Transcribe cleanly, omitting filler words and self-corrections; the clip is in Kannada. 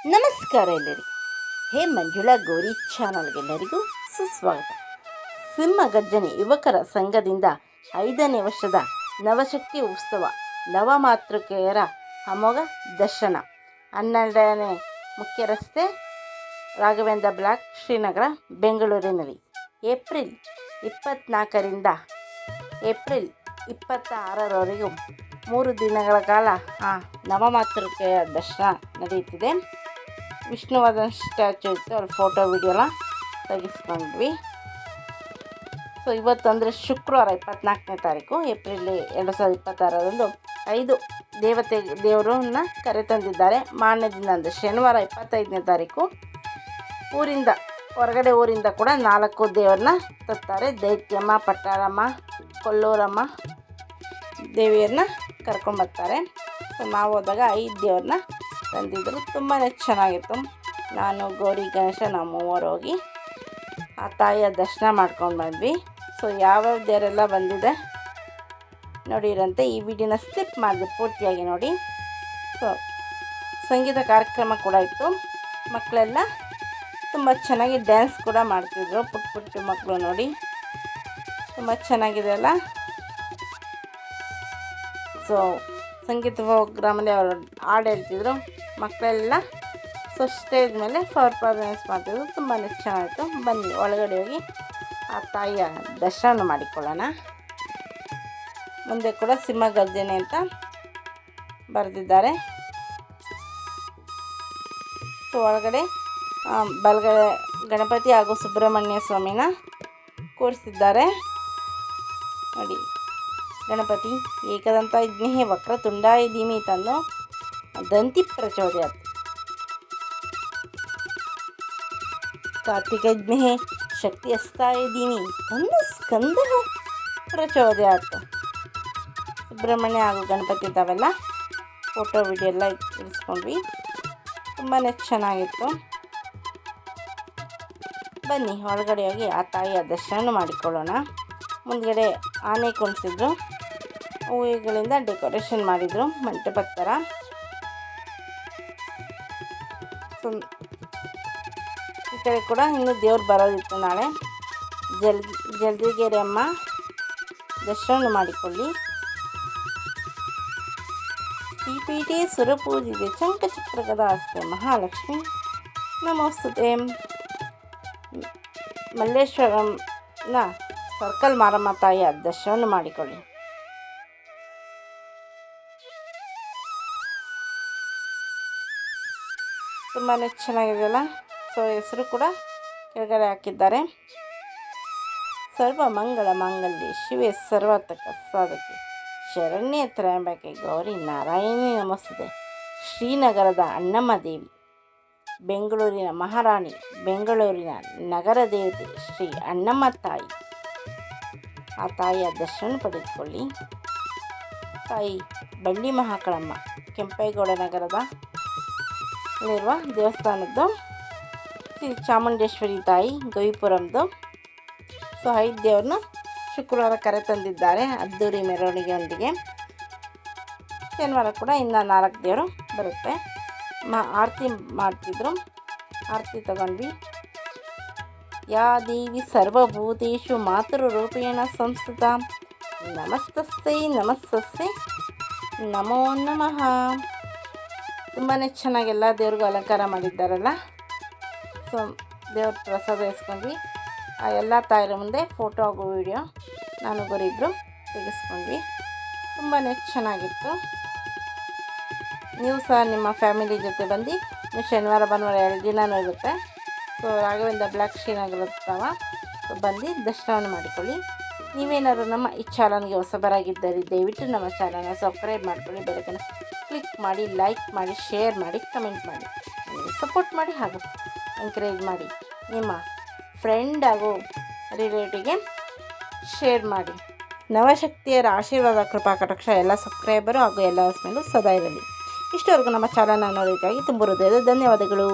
ನಮಸ್ಕಾರ ಎಲ್ಲರಿಗೂ. ಹೇ ಮಂಜುಳಾ ಗೌರಿ ಚಾನಲ್ಗೆಲ್ಲರಿಗೂ ಸುಸ್ವಾಗತ. ಸಿಂಹಗರ್ಜನೆ ಯುವಕರ ಸಂಘದಿಂದ 5ನೇ ವರ್ಷದ ನವಶಕ್ತಿ ಉತ್ಸವ, ನವಮಾತೃಕೆಯರ ಅಮೋಘ ದರ್ಶನ. 12ನೇ ಮುಖ್ಯ ರಸ್ತೆ, ರಾಘವೇಂದ್ರ ಬ್ಲಾಕ್, ಶ್ರೀನಗರ, ಬೆಂಗಳೂರಿನಲ್ಲಿ ಏಪ್ರಿಲ್ 24ರಿಂದ ಏಪ್ರಿಲ್ 26ರವರೆಗೂ 3 ದಿನಗಳ ಕಾಲ ನವಮಾತೃಕೆಯ ದರ್ಶನ ನಡೆಯುತ್ತಿದೆ. ವಿಷ್ಣುವರ್ಧನ್ ಸ್ಟ್ಯಾಚ್ಯೂ ಇತ್ತು, ಅಲ್ಲಿ ಫೋಟೋ ವಿಡಿಯೋನ ತೆಗೆಸ್ಕೊಂಡ್ವಿ. ಸೊ ಇವತ್ತು ಅಂದರೆ ಶುಕ್ರವಾರ 24ನೇ ತಾರೀಕು ಏಪ್ರಿಲ್ 2026ರಂದು 5 ದೇವರನ್ನ ಕರೆತಂದಿದ್ದಾರೆ. ಮಾರನೇ ದಿನ ಅಂದರೆ ಶನಿವಾರ 25ನೇ ತಾರೀಕು ಹೊರಗಡೆ ಊರಿಂದ ಕೂಡ 4 ದೇವರನ್ನ ತರ್ತಾರೆ. ದೈತ್ಯಮ್ಮ, ಪಟ್ಟಾಳಮ್ಮ, ಕೊಲ್ಲೂರಮ್ಮ ದೇವಿಯರನ್ನ ಕರ್ಕೊಂಬರ್ತಾರೆ. ಸೊ ನಾವು ಹೋದಾಗ 5 ದೇವ್ರನ್ನ ತಂದಿದ್ದರು. ತುಂಬಾ ಚೆನ್ನಾಗಿತ್ತು. ನಾನು, ಗೌರಿ, ಗಣೇಶ, ನಾವು 3 ಹೋಗಿ ಆ ತಾಯಿಯ ದರ್ಶನ ಮಾಡ್ಕೊಂಡು ಬಂದ್ವಿ. ಸೊ ಯಾವ್ಯಾವ ದೇವರೆಲ್ಲ ಬಂದಿದೆ ನೋಡಿರಂತೆ ಈ ವಿಡಿಯೋನ ಸ್ಕಿಪ್ ಮಾಡಿದೆ, ಪೂರ್ತಿಯಾಗಿ ನೋಡಿ. ಸೊ ಸಂಗೀತ ಕಾರ್ಯಕ್ರಮ ಕೂಡ ಇತ್ತು. ಮಕ್ಕಳೆಲ್ಲ ತುಂಬ ಚೆನ್ನಾಗಿ ಡ್ಯಾನ್ಸ್ ಕೂಡ ಮಾಡ್ತಿದ್ರು. ಪುಟ್ಟ ಮಕ್ಕಳು ನೋಡಿ, ತುಂಬ ಚೆನ್ನಾಗಿದೆ ಅಲ್ಲ. ಸೊ ಸಂಗೀತ ಪ್ರೋಗ್ರಾಮಲ್ಲಿ ಅವರು ಹಾಡು ಹೇಳ್ತಿದ್ರು, ಮಕ್ಕಳೆಲ್ಲ. ಸೊ ಸ್ಟೇಜ್ ಮೇಲೆ ಪರ್ಫಾರ್ಮೆನ್ಸ್ ಮಾಡ್ತಿದ್ರು. ತುಂಬಾ ಚೆನ್ನಾಗಿತ್ತು. ಬನ್ನಿ ಒಳಗಡೆ ಹೋಗಿ ಆ ತಾಯಿಯ ದರ್ಶನ ಮಾಡಿಕೊಳ್ಳೋಣ. ಮುಂದೆ ಕೂಡ ಸಿಂಹಗರ್ಜನೆ ಅಂತ ಬರೆದಿದ್ದಾರೆ. ಸೊ ಒಳಗಡೆ ಬಲಗಡೆ ಗಣಪತಿ ಹಾಗೂ ಸುಬ್ರಹ್ಮಣ್ಯ ಸ್ವಾಮಿನ ಕೂರಿಸಿದ್ದಾರೆ ನೋಡಿ. ಗಣಪತಿ ಏಕದಂತ ವಿಘ್ನೇಹಿ ವಕ್ರತುಂಡಾಯ ಧೀಮಹಿ ತನ್ನೋ ದಂತಿ ಪ್ರಚೋದಯಾತ್. ಕಾರ್ತಿಕ ವಿಘ್ನೇಹಿ ಶಕ್ತಿ ಹಸ್ತಾಯ ಧೀಮಹಿ ತನ್ನೋ ಸ್ಕಂದಃ ಪ್ರಚೋದಯಾತ್. ಸುಬ್ರಹ್ಮಣ್ಯ ಹಾಗೂ ಗಣಪತಿ ಇದ್ದಾವೆಲ್ಲ ಫೋಟೋ ವಿಡಿಯೋ ಎಲ್ಲ ಇರಿಸ್ಕೊಂಡ್ವಿ. ತುಂಬಾ ಚೆನ್ನಾಗಿತ್ತು. ಬನ್ನಿ ಒಳಗಡೆ ಹೋಗಿ ಆ ತಾಯಿಯ ದರ್ಶನ ಮಾಡಿಕೊಳ್ಳೋಣ. ಮುಂದ್ಗಡೆ ಆನೆ ಕುಣಿಸಿದ್ರು, ಹೂವುಗಳಿಂದ ಡೆಕೋರೇಷನ್ ಮಾಡಿದರು, ಮಂಟಪದ ಥರ. ಈ ಕಡೆ ಕೂಡ ಇನ್ನೂ ದೇವ್ರು ಬರೋದಿತ್ತು ನಾಳೆ. ಜಲ್ದಿಗೆರೆ ಅಮ್ಮ ದರ್ಶನ ಮಾಡಿಕೊಳ್ಳಿ. ಶ್ರೀಪೀಠೆ ಸುರಪೂಜಿತೆ ಚಂಕಚಕ್ರಗದ ಹಸ್ತೆ ಮಹಾಲಕ್ಷ್ಮಿ ನಮೋಸ್ತುತೆ. ಮಲ್ಲೇಶ್ವರಂನ ಸರ್ಕಲ್ ಮಾರಮ್ಮ ತಾಯಿಯ ದರ್ಶನ ಮಾಡಿಕೊಳ್ಳಿ. ತುಂಬಾ ಚೆನ್ನಾಗಿದೆಯಲ್ಲ. ಸೊ ಹೆಸರು ಕೂಡ ಕೆಳಗಡೆ ಹಾಕಿದ್ದಾರೆ. ಸರ್ವ ಮಂಗಳ ಮಾಂಗಲ್ಯೆ ಶಿವೆ ಸರ್ವಾರ್ಥಕ ಸಾಧಕೆ ಶರಣ್ಯೆ ತ್ರ್ಯಂಬಕೆ ಗೌರಿ ನಾರಾಯಣಿ ನಮಸ್ತುತೆ. ಶ್ರೀನಗರದ ಅಣ್ಣಮ್ಮ ದೇವಿ, ಬೆಂಗಳೂರಿನ ಮಹಾರಾಣಿ, ಬೆಂಗಳೂರಿನ ನಗರ ದೇವತೆ ಶ್ರೀ ಅಣ್ಣಮ್ಮ ತಾಯಿ. ಆ ತಾಯಿಯ ದರ್ಶನ ಪಡೆದುಕೊಳ್ಳಿ. ತಾಯಿ ಬಳ್ಳಿ ಮಹಾಕಾಳಮ್ಮ, ಕೆಂಪೇಗೌಡ ನಗರದ ಅಲ್ಲಿರುವ ದೇವಸ್ಥಾನದ್ದು. ಶ್ರೀ ಚಾಮುಂಡೇಶ್ವರಿ ತಾಯಿ, ಗವಿಪುರಂದು. ಸೊ 5 ದೇವ್ರನ್ನ ಶುಕ್ರವಾರ ಕರೆ ತಂದಿದ್ದಾರೆ ಅದ್ದೂರಿ ಮೆರವಣಿಗೆಯೊಂದಿಗೆ. ಶನಿವಾರ ಕೂಡ ಇನ್ನು 4 ದೇವರು ಬರುತ್ತೆ. ಆರತಿ ಮಾಡ್ತಿದ್ರು, ಆರತಿ ತಗೊಂಡ್ವಿ. ಯಾ ದೇವಿ ಸರ್ವಭೂತೇಷು ಮಾತೃರೂಪೇಣ ಸಂಸ್ಥಿತ ನಮಸ್ತಸ್ಸೈ ನಮಸ್ತಸ್ಸೈ ನಮೋ ನಮಃ. ತುಂಬಾ ಚೆನ್ನಾಗೆಲ್ಲ ದೇವ್ರಿಗೂ ಅಲಂಕಾರ ಮಾಡಿದ್ದಾರಲ್ಲ. ಸೊ ದೇವ್ರ ಪ್ರಸಾದ ಇಸ್ಕೊಂಡ್ವಿ. ಆ ಎಲ್ಲ ತಾಯಿರ ಮುಂದೆ ಫೋಟೋ ಹಾಗೂ ವಿಡಿಯೋ ನಾನು ಇಬ್ಬರು ತೆಗೆಸ್ಕೊಂಡ್ವಿ. ತುಂಬಾ ಚೆನ್ನಾಗಿತ್ತು. ನೀವು ಸಹ ನಿಮ್ಮ ಫ್ಯಾಮಿಲಿ ಜೊತೆ ಬಂದು, ನೀವು ಶನಿವಾರ ಭಾನುವಾರ 2 ದಿನವೂ ಇರುತ್ತೆ. ಸೊ ರಾಘವೇಂದ್ರ ಬ್ಲಾಕ್, ಶ್ರೀನಗರ ತಾವ. ಸೊ ಬಂದು ದರ್ಶನವನ್ನು ಮಾಡಿಕೊಳ್ಳಿ. ನೀವೇನಾದ್ರು ನಮ್ಮ ಈ ಚಾನಲ್ಗೆ ಹೊಸಬರಾಗಿದ್ದರೆ ದಯವಿಟ್ಟು ನಮ್ಮ ಚಾನಲ್ನ ಸಬ್ಸ್ಕ್ರೈಬ್ ಮಾಡ್ಕೊಳ್ಳಿ. ಬೆಳಕನ್ನು ಕ್ಲಿಕ್ ಮಾಡಿ, ಲೈಕ್ ಮಾಡಿ, ಶೇರ್ ಮಾಡಿ, ಕಮೆಂಟ್ ಮಾಡಿ, ನನಗೆ ಸಪೋರ್ಟ್ ಮಾಡಿ ಹಾಗೂ ಎಂಕರೇಜ್ ಮಾಡಿ. ನಿಮ್ಮ ಫ್ರೆಂಡ್ ಹಾಗೂ ರಿಲೇಟಿವ್ಗೆ ಶೇರ್ ಮಾಡಿ. ನವಶಕ್ತಿಯರ ಆಶೀರ್ವಾದ, ಕೃಪಾ ಕಟಾಕ್ಷ ಎಲ್ಲ ಸಬ್ಸ್ಕ್ರೈಬರು ಹಾಗೂ ಎಲ್ಲ ಮೇಲೂ ಸದಾ ಇರಲಿ. ಇಷ್ಟವರೆಗೂ ನಮ್ಮ ಚಾನಲ್ನ ನೋಡೋದಕ್ಕಾಗಿ ತುಂಬ ಹೃದಯದ ಧನ್ಯವಾದಗಳು.